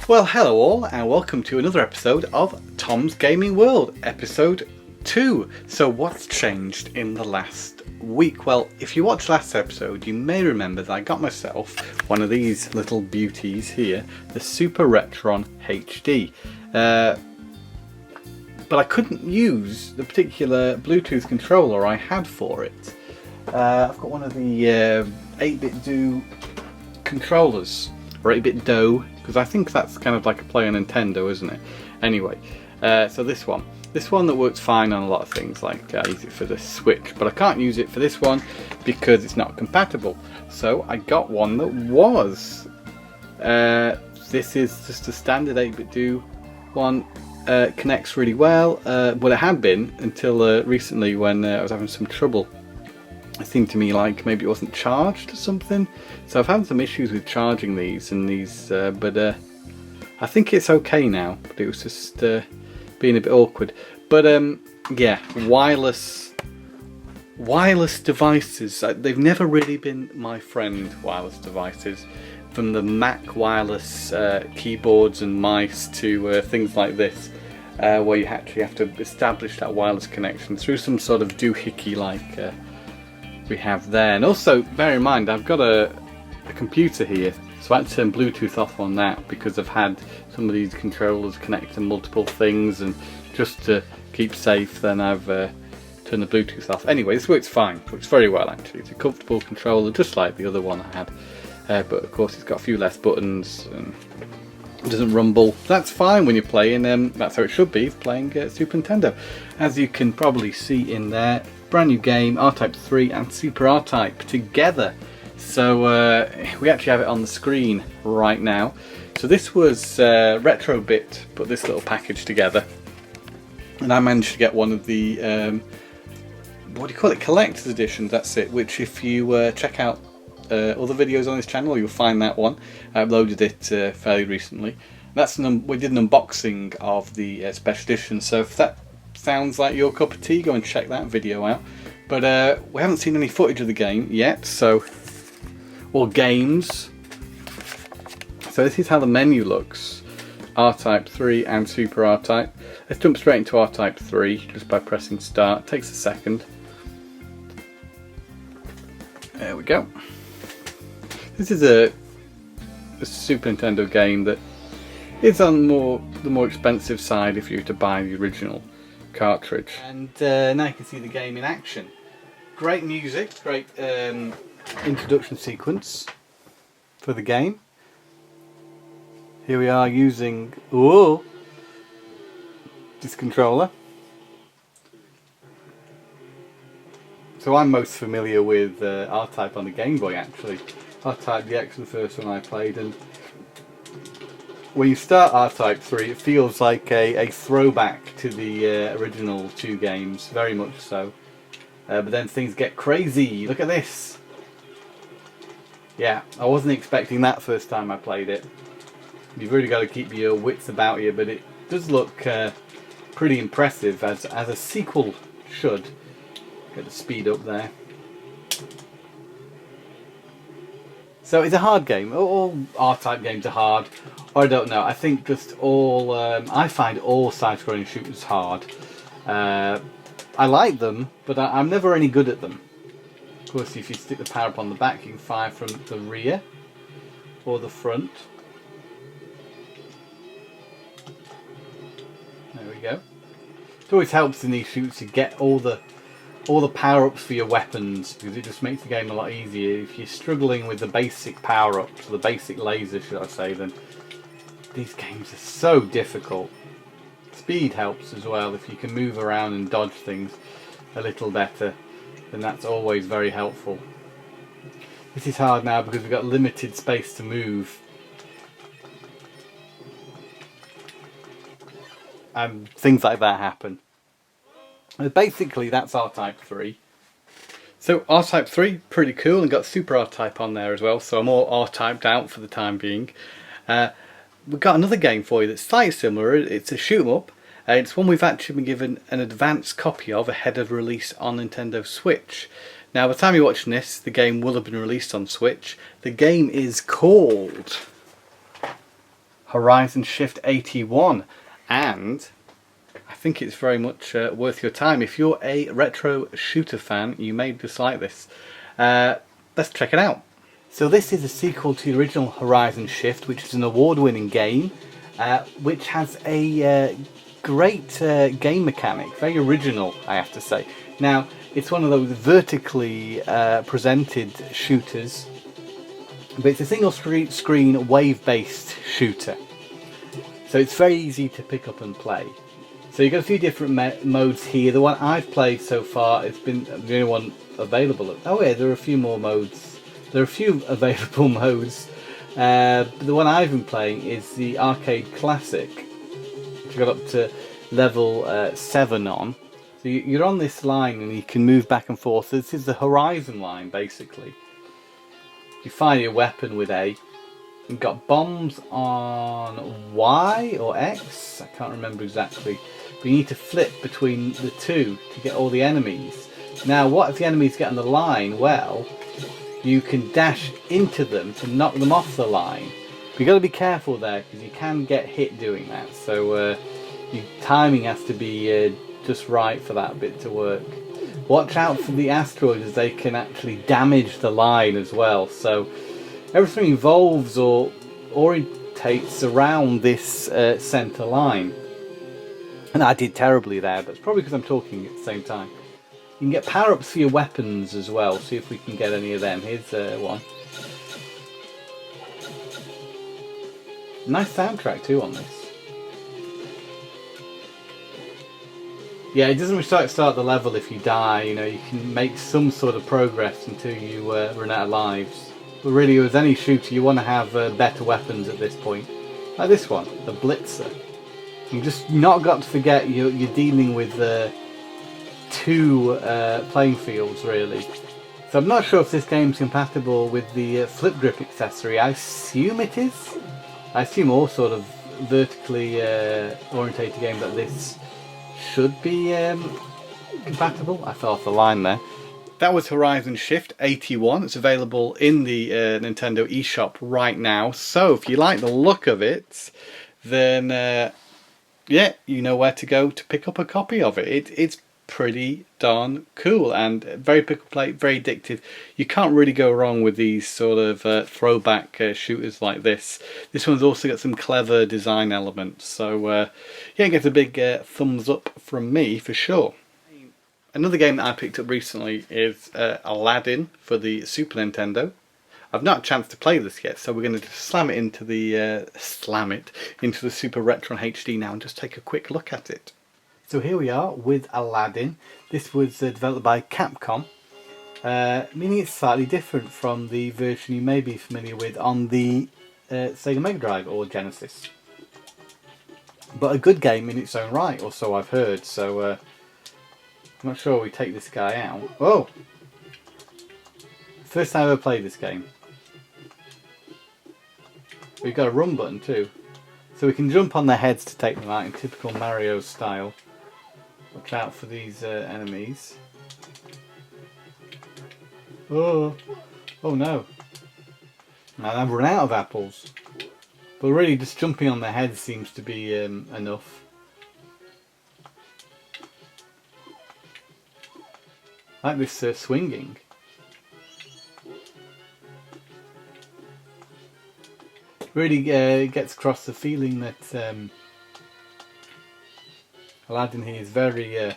Well, hello all, and welcome to another episode of Tom's Gaming World, episode 2. So what's changed in the last week? Well, if you watched last episode, you may remember that I got myself one of these little beauties here, the Super Retron HD. But I couldn't use the particular Bluetooth controller I had for it. I've got one of the 8-bit Do controllers, or 8-bit Do, because I think that's kind of like a play on Nintendo, isn't it? Anyway, so this one that works fine on a lot of things, like I use it for the Switch, but I can't use it for this one because it's not compatible. So I got one that was. This is just a standard 8-bit Do one. Connects really well, well it had been until recently when I was having some trouble. It seemed to me like maybe it wasn't charged or something, so I've had some issues with charging these, but I think it's okay now, but it was just being a bit awkward. But yeah, wireless devices, they've never really been my friend, wireless devices, from the Mac wireless keyboards and mice to things like this, where you actually have to establish that wireless connection through some sort of doohickey like we have there. And also bear in mind, I've got a computer here, so I had to turn Bluetooth off on that because I've had some of these controllers connect to multiple things, and just to keep safe then I've turned the Bluetooth off. Anyway, this works fine, works very well actually. It's a comfortable controller just like the other one I had, but of course it's got a few less buttons and it doesn't rumble. That's fine when you're playing, that's how it should be, playing Super Nintendo. As you can probably see in there, brand new game, RType 3 and Super RType together. So we actually have it on the screen right now. So this was Retrobit put this little package together, and I managed to get one of the what do you call it, collector's editions, that's it, which if you check out other videos on this channel you'll find that one. I uploaded it fairly recently. That's we did an unboxing of the special edition, so if that sounds like your cup of tea, go and check that video out. But we haven't seen any footage of the game yet, so, or games. So this is how the menu looks, RType 3 and Super RType. Let's jump straight into RType 3 just by pressing start. It takes a second. There we go. This is a Super Nintendo game that is on the more expensive side if you were to buy the original cartridge. And now you can see the game in action. Great music, great introduction sequence for the game. Here we are using this controller. So I'm most familiar with RType on the Game Boy actually. RType DX was the first one I played, and when you start RType 3 it feels like a throwback to the original two games, very much so. But then things get crazy. Look at this. Yeah, I wasn't expecting that first time I played it. You've really got to keep your wits about you, but it does look pretty impressive, as a sequel should. Get the speed up there. So it's a hard game. All R-Type games are hard. Or I don't know. I think just all. I find all side-scrolling shooters hard. I like them, but I'm never any good at them. Of course, if you stick the power up on the back, you can fire from the rear or the front. There we go. It always helps in these shoots to get all the power-ups for your weapons, because it just makes the game a lot easier. If you're struggling with the basic power-ups, or the basic laser should I say, then these games are so difficult. Speed helps as well. If you can move around and dodge things a little better, then that's always very helpful. This is hard now because we've got limited space to move, and things like that happen. Basically that's RType 3. So RType 3, pretty cool, and got Super RType on there as well, so I'm all R-typed out for the time being. We've got another game for you that's slightly similar. It's a shoot 'em up. It's one we've actually been given an advanced copy of ahead of release on Nintendo Switch. Now by the time you're watching this, the game will have been released on Switch. The game is called Horizon Shift 81, and I think it's very much worth your time. If you're a retro shooter fan, you may just like this. Let's check it out. So this is a sequel to the original Horizon Shift, which is an award-winning game, which has a great game mechanic, very original, I have to say. Now, it's one of those vertically presented shooters, but it's a single screen wave-based shooter. So it's very easy to pick up and play. So you've got a few different modes here. The one I've played so far, it's been the only one available. Oh yeah, there are a few more modes. There are a few available modes. But the one I've been playing is the Arcade Classic, which I got up to level 7 on. So you're on this line and you can move back and forth. So this is the Horizon line, basically. You fire your weapon with A. You've got bombs on Y or X, I can't remember exactly. But you need to flip between the two to get all the enemies. Now, what if the enemies get on the line? Well, you can dash into them to knock them off the line. But you've got to be careful there, because you can get hit doing that. So your timing has to be just right for that bit to work. Watch out for the asteroids, as they can actually damage the line as well. So everything evolves or orientates around this centre line. And I did terribly there, but it's probably because I'm talking at the same time. You can get power-ups for your weapons as well. See if we can get any of them. Here's one. Nice soundtrack too on this. Yeah, it doesn't start the level if you die. You know, you can make some sort of progress until you run out of lives. But really, with any shooter, you want to have better weapons at this point. Like this one, the Blitzer. You've just not got to forget you're dealing with two playing fields, really. So I'm not sure if this game's compatible with the flip grip accessory. I assume it is. I assume all sort of vertically orientated games like this should be compatible. I fell off the line there. That was Horizon Shift 81. It's available in the Nintendo eShop right now. So if you like the look of it, then yeah, you know where to go to pick up a copy of it. It's pretty darn cool and very pick up play, very addictive. You can't really go wrong with these sort of throwback shooters like this. This one's also got some clever design elements. So yeah, it gets a big thumbs up from me for sure. Another game that I picked up recently is Aladdin for the Super Nintendo. I've not had a chance to play this yet, so we're going to just slam it into the Super Retron HD now and just take a quick look at it. So here we are with Aladdin. This was developed by Capcom, meaning it's slightly different from the version you may be familiar with on the Sega Mega Drive or Genesis. But a good game in its own right, or so I've heard. So I'm not sure we take this guy out. Oh! First time I ever played this game. We've got a run button too. So we can jump on their heads to take them out in typical Mario style. Watch out for these enemies. Oh! Oh no! Now I've run out of apples. But really just jumping on their heads seems to be enough. I like this swinging. Really gets across the feeling that Aladdin here is very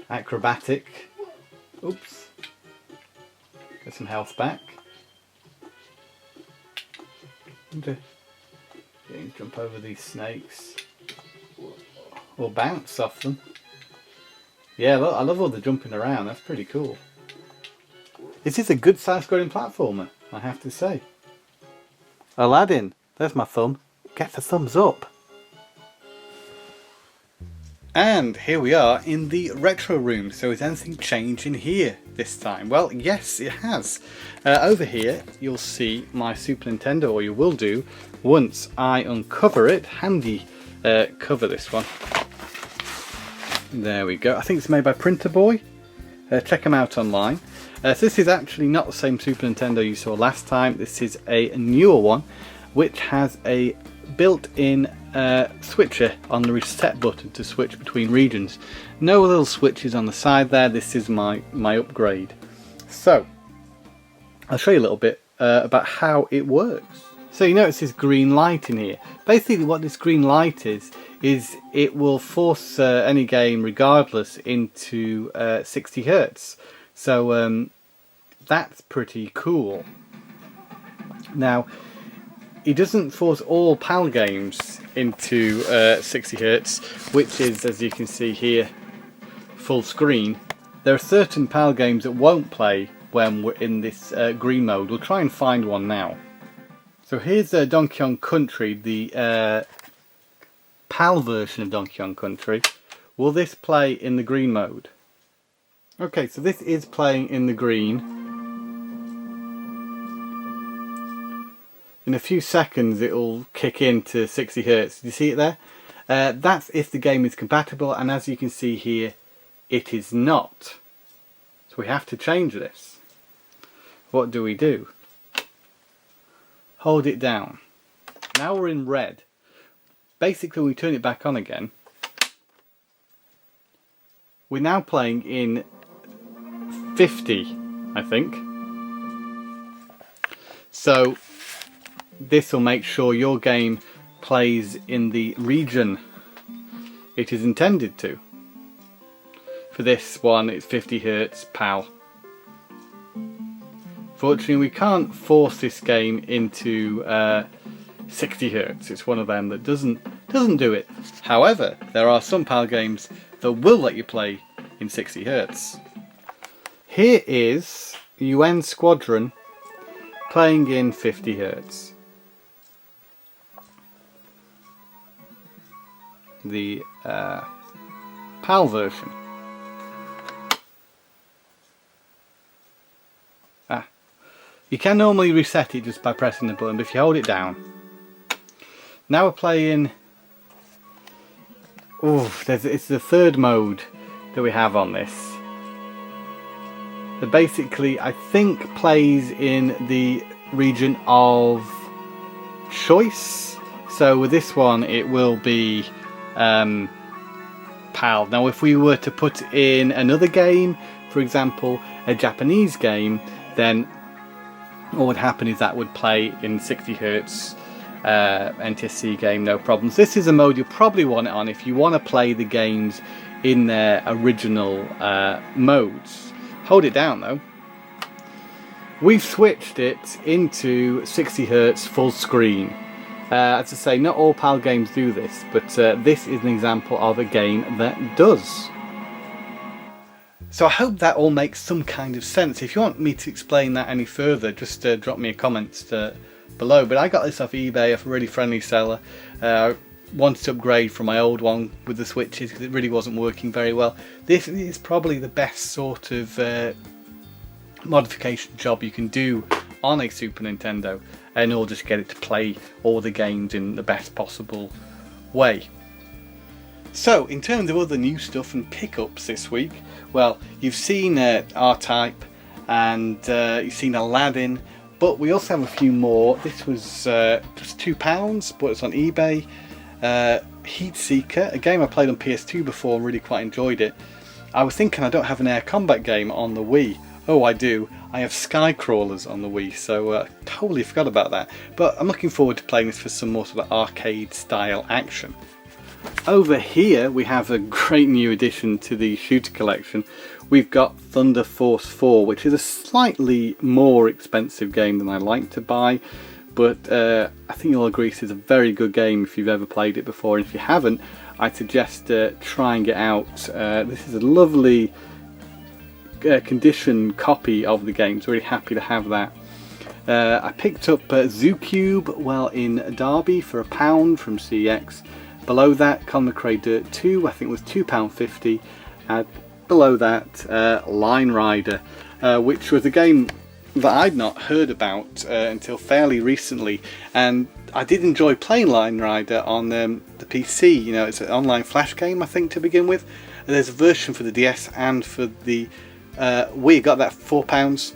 acrobatic. Oops. Get some health back. And, jump over these snakes. Or bounce off them. Yeah, look, I love all the jumping around. That's pretty cool. This is a good side-scrolling platformer, I have to say. Aladdin. There's my thumb. Get the thumbs up. And here we are in the retro room. So has anything changed in here this time? Well, yes, it has. Over here, you'll see my Super Nintendo, or you will do once I uncover it. Handy cover, this one. There we go. I think it's made by Printer Boy. Check them out online. So this is actually not the same Super Nintendo you saw last time. This is a newer one, which has a built-in switcher on the reset button to switch between regions. No little switches on the side there. This is my upgrade. So I'll show you a little bit about how it works. So you notice this green light in here. Basically what this green light is it will force any game regardless into 60 Hertz. So that's pretty cool. Now it doesn't force all PAL games into 60 Hertz, which is, as you can see here, full screen. There are certain PAL games that won't play when we're in this green mode. We'll try and find one now. So here's Donkey Kong Country, the PAL version of Donkey Kong Country. Will this play in the green mode? Okay, so this is playing in the green. In a few seconds it will kick into 60 Hertz. Do you see it there? That's if the game is compatible, and as you can see here, it is not. So we have to change this. What do we do? Hold it down. Now we're in red. Basically, we turn it back on again. We're now playing in 50, I think. So this will make sure your game plays in the region it is intended to. For this one, it's 50 Hertz PAL. Fortunately, we can't force this game into 60 Hertz. It's one of them that doesn't do it. However, there are some PAL games that will let you play in 60 Hertz. Here is UN Squadron playing in 50 Hertz. The PAL version. You can normally reset it just by pressing the button, but if you hold it down. Now we're playing... it's the third mode that we have on this. That basically, I think, plays in the region of choice. So with this one, it will be PAL. Now if we were to put in another game, for example, a Japanese game, then what would happen is that would play in 60 Hertz NTSC game, no problems. This is a mode you'll probably want it on if you want to play the games in their original modes. Hold it down though. We've switched it into 60 Hertz full screen. As I say, not all PAL games do this, but this is an example of a game that does. So I hope that all makes some kind of sense. If you want me to explain that any further, just drop me a comment below. But I got this off eBay, off a really friendly seller. Wanted to upgrade from my old one with the switches because it really wasn't working very well. This is probably the best sort of modification job you can do on a Super Nintendo in order to get it to play all the games in the best possible way. So, in terms of other new stuff and pickups this week, well, you've seen RType and you've seen Aladdin, but we also have a few more. This was just £2, but it's on eBay. Heat Seeker, a game I played on PS2 before and really quite enjoyed it. I was thinking I don't have an air combat game on the Wii. Oh, I do. I have Sky Crawlers on the Wii, so totally forgot about that. But I'm looking forward to playing this for some more sort of arcade style action. Over here we have a great new addition to the shooter collection. We've got Thunder Force 4, which is a slightly more expensive game than I like to buy, but I think you'll agree this is a very good game if you've ever played it before, and if you haven't, I'd suggest trying it out. This is a lovely condition copy of the game, so really happy to have that. I picked up Zoo Cube, well, in Derby for £1 from CX. Below that, Con McRae Dirt 2, I think it was £2.50. And below that, Line Rider, which was a game that I'd not heard about until fairly recently. And I did enjoy playing Line Rider on the PC. You know, it's an online flash game, I think, to begin with. And there's a version for the DS and for the Wii. Got that for £4.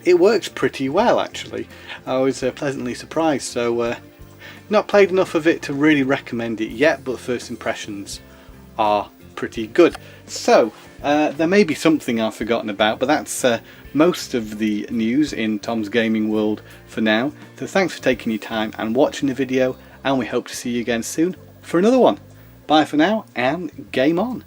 It works pretty well, actually. I was pleasantly surprised. So Not played enough of it to really recommend it yet, but first impressions are pretty good. So there may be something I've forgotten about, but that's most of the news in Tom's gaming world for now. So thanks for taking your time and watching the video, and we hope to see you again soon for another one. Bye for now, and game on.